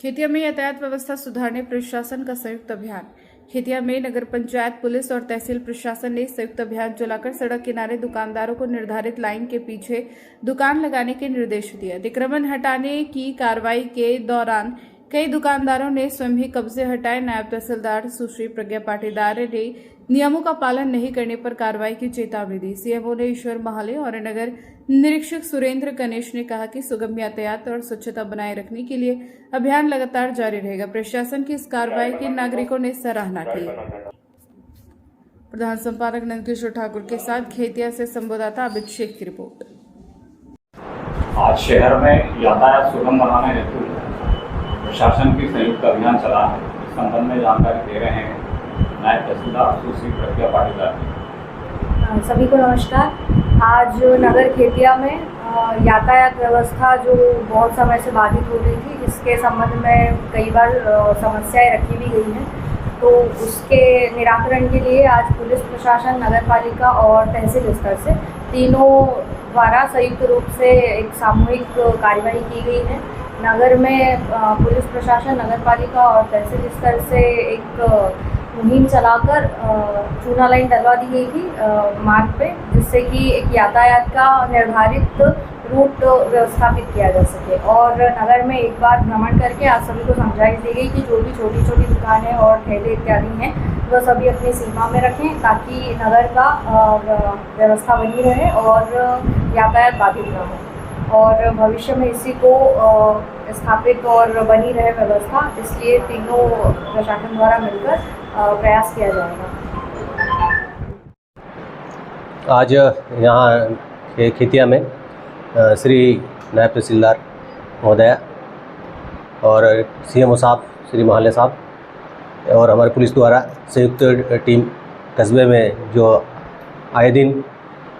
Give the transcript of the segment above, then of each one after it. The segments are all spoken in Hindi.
खेतिया में यातायात व्यवस्था सुधारने प्रशासन का संयुक्त अभियान। खेतिया में नगर पंचायत, पुलिस और तहसील प्रशासन ने संयुक्त अभियान चलाकर सड़क किनारे दुकानदारों को निर्धारित लाइन के पीछे दुकान लगाने के निर्देश दिए। अतिक्रमण हटाने की कार्रवाई के दौरान कई दुकानदारों ने स्वयं ही कब्जे हटाए। नायब तहसीलदार सुश्री प्रज्ञा पाटीदार ने नियमों का पालन नहीं करने पर कार्रवाई की चेतावनी दी। सीएमओ ने ईश्वर महाले और नगर निरीक्षक सुरेंद्र गणेश ने कहा कि सुगम यातायात और स्वच्छता बनाए रखने के लिए अभियान लगातार जारी रहेगा। प्रशासन की इस कार्रवाई की नागरिकों ने सराहना की। प्रधान संपादक नंदकिशोर ठाकुर के साथ खेतिया से संवाददाता अभित शेख की रिपोर्ट। आज शहर में यातायात सुगम बनाने हेतु प्रशासन की संयुक्त अभियान चला है। इस संबंध में जानकारी दे रहे हैं नायब तहसीलदार सुश्री प्रज्ञा पाटीदार। सभी को नमस्कार। आज नगर खेतिया में यातायात व्यवस्था जो बहुत समय से बाधित हो रही थी, इसके संबंध में कई बार समस्याएं रखी भी गई हैं, तो उसके निराकरण के लिए आज पुलिस प्रशासन, नगर पालिका और तहसील स्तर से तीनों द्वारा संयुक्त रूप से एक सामूहिक कार्रवाई की गई है। नगर में पुलिस प्रशासन, नगर पालिका और तहसील स्तर से एक मुहिम चलाकर चूना लाइन डलवा दी गई थी मार्ग पे, जिससे कि एक यातायात का निर्धारित रूट व्यवस्थापित किया जा सके। और नगर में एक बार भ्रमण करके आज सभी को समझाई दी गई कि जो भी छोटी छोटी दुकानें और ठेले इत्यादि हैं वह सभी अपनी सीमा में रखें, ताकि नगर का व्यवस्था बनी रहे और यातायात बाधित न हो। और भविष्य में इसी को स्थापित और बनी रहे व्यवस्था, इसलिए तीनों प्रशासन द्वारा मिलकर प्रयास किया जाएगा। आज यहाँ खेतिया में श्री नायब तहसीलदार महोदया और सीएमओ साहब श्री महाले साहब और हमारे पुलिस द्वारा संयुक्त टीम कस्बे में जो आए दिन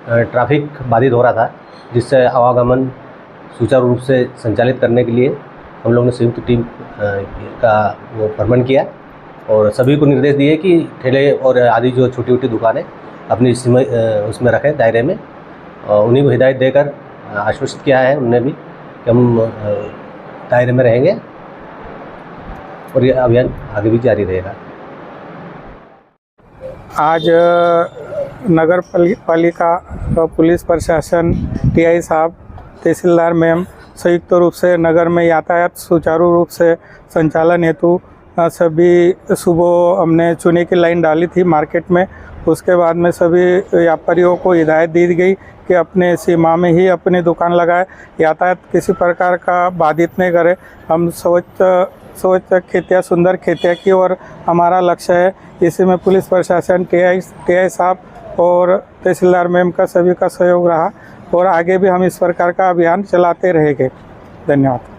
ट्रैफिक बाधित हो रहा था, जिससे आवागमन सुचारू रूप से संचालित करने के लिए हम लोग ने संयुक्त टीम का वो भ्रमण किया और सभी को निर्देश दिए कि ठेले और आदि जो छोटी छोटी दुकानें अपनी उसमें रखें, दायरे में। उन्हीं को हिदायत देकर आश्वस्त किया है उन्होंने भी कि हम दायरे में रहेंगे और ये अभियान आगे भी जारी रहेगा। आज नगर पालिका, पुलिस प्रशासन, टीआई साहब, तहसीलदार मैम संयुक्त रूप से नगर में यातायात सुचारू रूप से संचालन हेतु सभी सुबह हमने चूने की लाइन डाली थी मार्केट में। उसके बाद में सभी व्यापारियों को हिदायत दी गई कि अपने सीमा में ही अपनी दुकान लगाए, यातायात किसी प्रकार का बाधित नहीं करे। हम स्वच्छ खेतिया, सुंदर खेतिया की ओर हमारा लक्ष्य है। इसी में पुलिस प्रशासन, टीआई साहब और तहसीलदार मैम का सभी का सहयोग रहा और आगे भी हम इस प्रकार का अभियान चलाते रहेंगे। धन्यवाद।